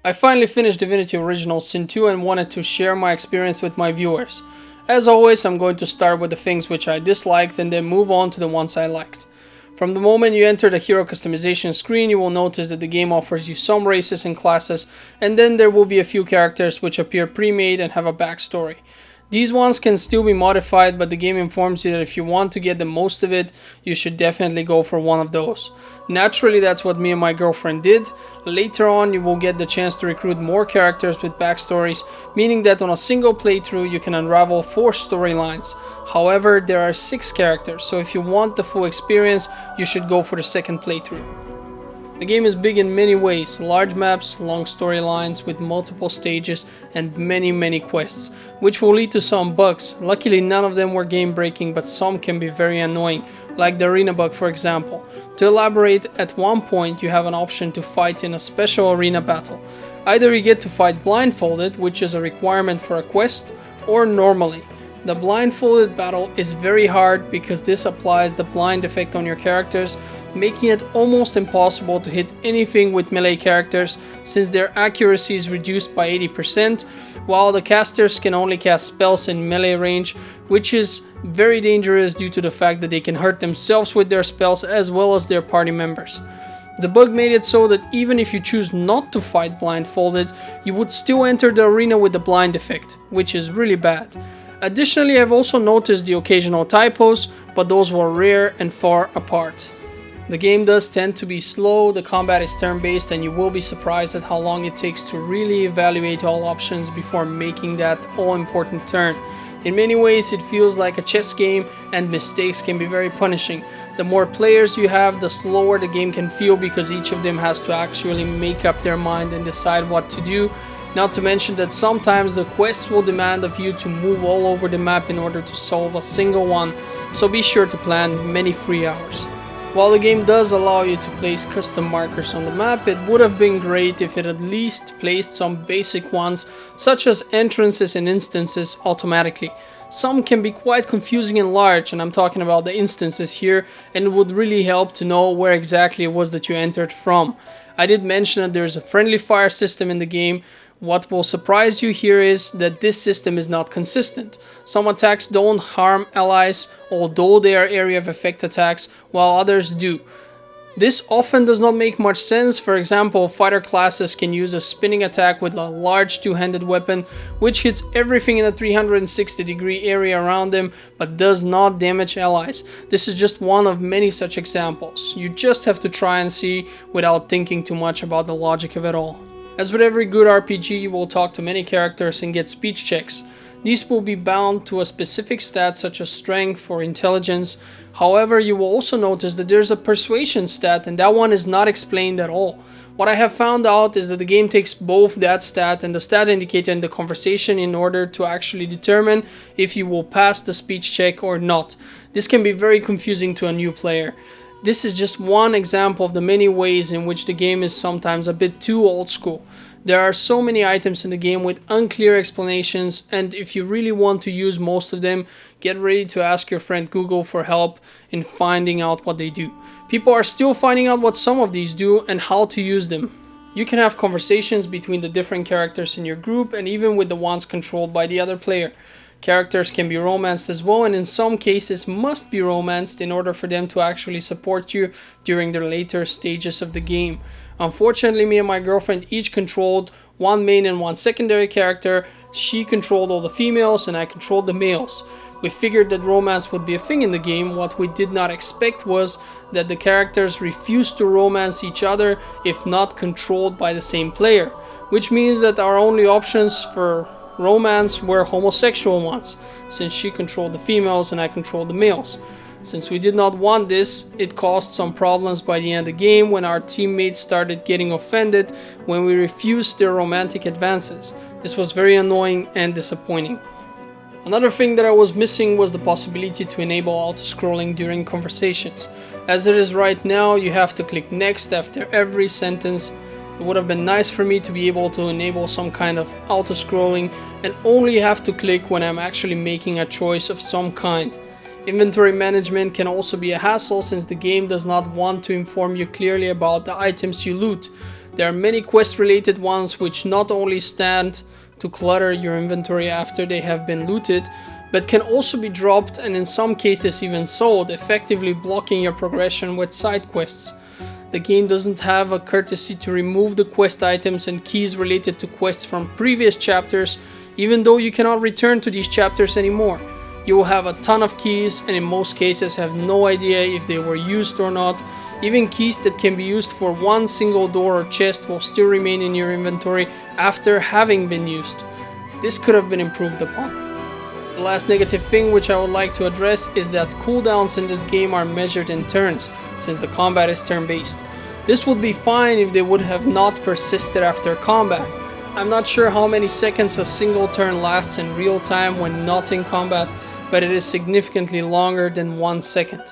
I finally finished Divinity Original Sin 2 and wanted to share my experience with my viewers. As always, I'm going to start with the things which I disliked and then move on to the ones I liked. From the moment you enter the hero customization screen, you will notice that the game offers you some races and classes, and then there will be a few characters which appear pre-made and have a backstory. These ones can still be modified, but the game informs you that if you want to get the most of it, you should definitely go for one of those. Naturally, that's what me and my girlfriend did. Later on, you will get the chance to recruit more characters with backstories, meaning that on a single playthrough you can unravel 4 storylines. However, there are 6 characters, so if you want the full experience, you should go for the second playthrough. The game is big in many ways: large maps, long storylines with multiple stages, and many quests, which will lead to some bugs. Luckily, none of them were game breaking, but some can be very annoying, like the arena bug for example. To elaborate, at one point you have an option to fight in a special arena battle. Either you get to fight blindfolded, which is a requirement for a quest, or normally. The blindfolded battle is very hard because this applies the blind effect on your characters, making it almost impossible to hit anything with melee characters since their accuracy is reduced by 80%, while the casters can only cast spells in melee range, which is very dangerous due to the fact that they can hurt themselves with their spells as well as their party members. The bug made it so that even if you choose not to fight blindfolded, you would still enter the arena with the blind effect, which is really bad. Additionally, I've also noticed the occasional typos, but those were rare and far apart. The game does tend to be slow, the combat is turn-based, and you will be surprised at how long it takes to really evaluate all options before making that all-important turn. In many ways, it feels like a chess game, and mistakes can be very punishing. The more players you have, the slower the game can feel because each of them has to actually make up their mind and decide what to do. Not to mention that sometimes the quests will demand of you to move all over the map in order to solve a single one, so be sure to plan many free hours. While the game does allow you to place custom markers on the map, it would have been great if it at least placed some basic ones, such as entrances and instances, automatically. Some can be quite confusing and large, and I'm talking about the instances here, and it would really help to know where exactly it was that you entered from. I did mention that there's a friendly fire system in the game. What will surprise you here is that this system is not consistent. Some attacks don't harm allies, although they are area of effect attacks, while others do. This often does not make much sense. For example, fighter classes can use a spinning attack with a large two-handed weapon, which hits everything in a 360-degree area around them, but does not damage allies. This is just one of many such examples. You just have to try and see without thinking too much about the logic of it all. As with every good RPG, you will talk to many characters and get speech checks. These will be bound to a specific stat such as strength or intelligence. However, you will also notice that there's a persuasion stat, and that one is not explained at all. What I have found out is that the game takes both that stat and the stat indicator in the conversation in order to actually determine if you will pass the speech check or not. This can be very confusing to a new player. This is just one example of the many ways in which the game is sometimes a bit too old school. There are so many items in the game with unclear explanations, and if you really want to use most of them, get ready to ask your friend Google for help in finding out what they do. People are still finding out what some of these do and how to use them. You can have conversations between the different characters in your group and even with the ones controlled by the other player. Characters can be romanced as well, and in some cases must be romanced in order for them to actually support you during the later stages of the game. Unfortunately, me and my girlfriend each controlled one main and one secondary character. She controlled all the females and I controlled the males. We figured that romance would be a thing in the game. What we did not expect was that the characters refused to romance each other if not controlled by the same player, which means that our only options for romance were homosexual ones, since she controlled the females and I controlled the males. Since we did not want this, it caused some problems by the end of the game when our teammates started getting offended when we refused their romantic advances. This was very annoying and disappointing. Another thing that I was missing was the possibility to enable auto-scrolling during conversations. As it is right now, you have to click next after every sentence. It would have been nice for me to be able to enable some kind of auto-scrolling and only have to click when I'm actually making a choice of some kind. Inventory management can also be a hassle since the game does not want to inform you clearly about the items you loot. There are many quest related ones which not only stand to clutter your inventory after they have been looted, but can also be dropped and in some cases even sold, effectively blocking your progression with side quests. The game doesn't have a courtesy to remove the quest items and keys related to quests from previous chapters, even though you cannot return to these chapters anymore. You will have a ton of keys and in most cases have no idea if they were used or not. Even keys that can be used for one single door or chest will still remain in your inventory after having been used. This could have been improved upon. The last negative thing which I would like to address is that cooldowns in this game are measured in turns, since the combat is turn-based. This would be fine if they would have not persisted after combat. I'm not sure how many seconds a single turn lasts in real time when not in combat, but it is significantly longer than 1 second.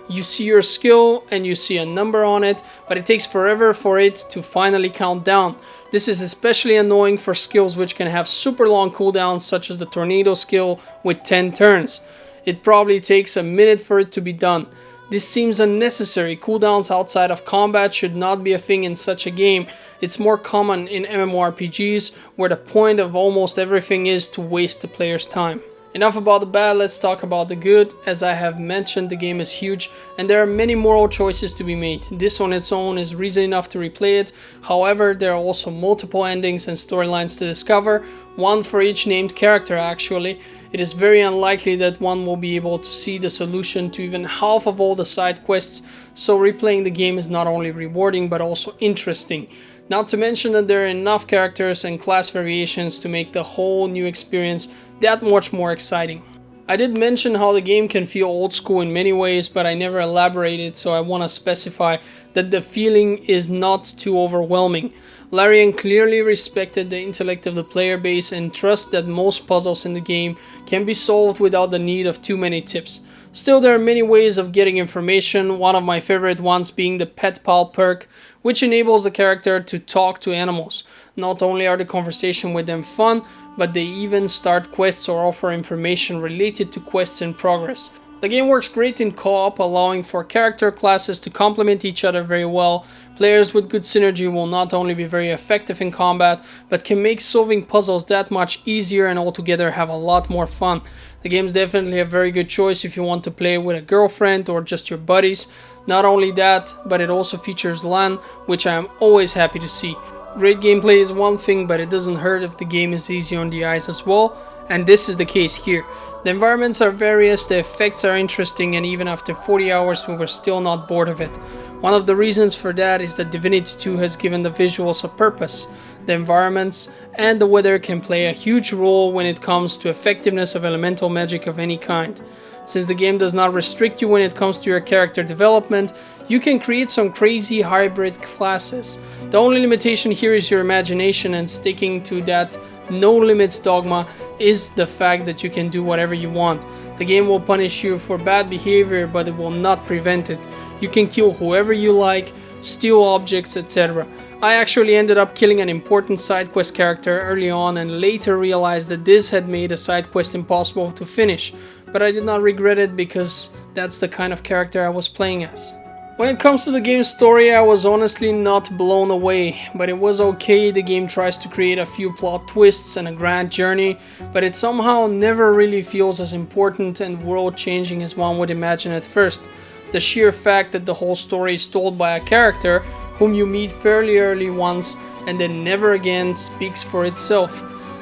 You see your skill and you see a number on it, but it takes forever for it to finally count down. This is especially annoying for skills which can have super long cooldowns, such as the tornado skill with 10 turns. It probably takes a minute for it to be done. This seems unnecessary. Cooldowns outside of combat should not be a thing in such a game. It's more common in MMORPGs, where the point of almost everything is to waste the player's time. Enough about the bad, let's talk about the good. As I have mentioned, the game is huge and there are many moral choices to be made. This on its own is reason enough to replay it. However, there are also multiple endings and storylines to discover, one for each named character actually. It is very unlikely that one will be able to see the solution to even half of all the side quests, so replaying the game is not only rewarding but also interesting. Not to mention that there are enough characters and class variations to make the whole new experience that much more exciting. I did mention how the game can feel old school in many ways, but I never elaborated, so I want to specify that the feeling is not too overwhelming. Larian clearly respected the intellect of the player base and trusts that most puzzles in the game can be solved without the need of too many tips. Still, there are many ways of getting information, one of my favorite ones being the Pet Pal perk, which enables the character to talk to animals. Not only are the conversation with them fun, but they even start quests or offer information related to quests in progress. The game works great in co-op, allowing for character classes to complement each other very well. Players with good synergy will not only be very effective in combat, but can make solving puzzles that much easier and altogether have a lot more fun. The game is definitely a very good choice if you want to play with a girlfriend or just your buddies. Not only that, but it also features LAN, which I am always happy to see. Great gameplay is one thing, but it doesn't hurt if the game is easy on the eyes as well, and this is the case here. The environments are various, the effects are interesting, and even after 40 hours we were still not bored of it. One of the reasons for that is that Divinity 2 has given the visuals a purpose. The environments and the weather can play a huge role when it comes to effectiveness of elemental magic of any kind. Since the game does not restrict you when it comes to your character development, you can create some crazy hybrid classes. The only limitation here is your imagination, and sticking to that no limits dogma is the fact that you can do whatever you want. The game will punish you for bad behavior, but it will not prevent it. You can kill whoever you like, steal objects, etc. I actually ended up killing an important side quest character early on and later realized that this had made a side quest impossible to finish, but I did not regret it because that's the kind of character I was playing as. When it comes to the game's story, I was honestly not blown away, but it was okay. The game tries to create a few plot twists and a grand journey, but it somehow never really feels as important and world-changing as one would imagine at first. The sheer fact that the whole story is told by a character whom you meet fairly early once and then never again speaks for itself.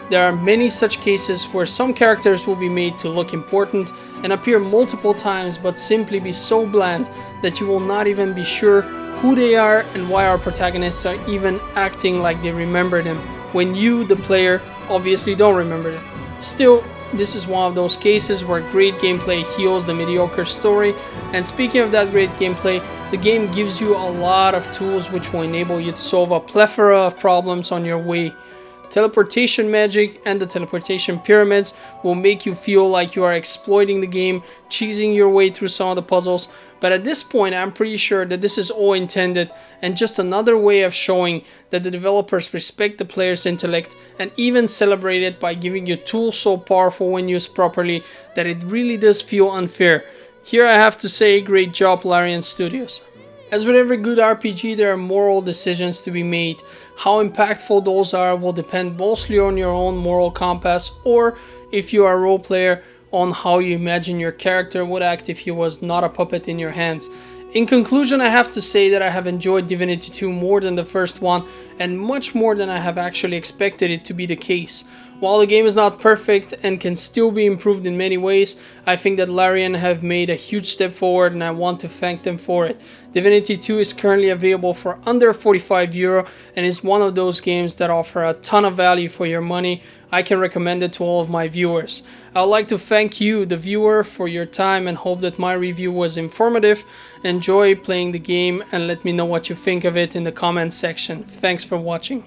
There are many such cases where some characters will be made to look important and appear multiple times but simply be so bland that you will not even be sure who they are and why our protagonists are even acting like they remember them, when you, the player, obviously don't remember them. Still, this is one of those cases where great gameplay heals the mediocre story, and speaking of that great gameplay, the game gives you a lot of tools which will enable you to solve a plethora of problems on your way. Teleportation magic and the teleportation pyramids will make you feel like you are exploiting the game, cheesing your way through some of the puzzles, but at this point I'm pretty sure that this is all intended and just another way of showing that the developers respect the player's intellect and even celebrate it by giving you tools so powerful when used properly that it really does feel unfair. Here I have to say, great job Larian Studios. As with every good RPG, there are moral decisions to be made. How impactful those are will depend mostly on your own moral compass, or if you are a role player, on how you imagine your character would act if he was not a puppet in your hands. In conclusion, I have to say that I have enjoyed Divinity 2 more than the first one, and much more than I have actually expected it to be the case. While the game is not perfect and can still be improved in many ways, I think that Larian have made a huge step forward and I want to thank them for it. Divinity 2 is currently available for under €45 and is one of those games that offer a ton of value for your money. I can recommend it to all of my viewers. I would like to thank you, the viewer, for your time and hope that my review was informative. Enjoy playing the game and let me know what you think of it in the comments section. Thanks for watching.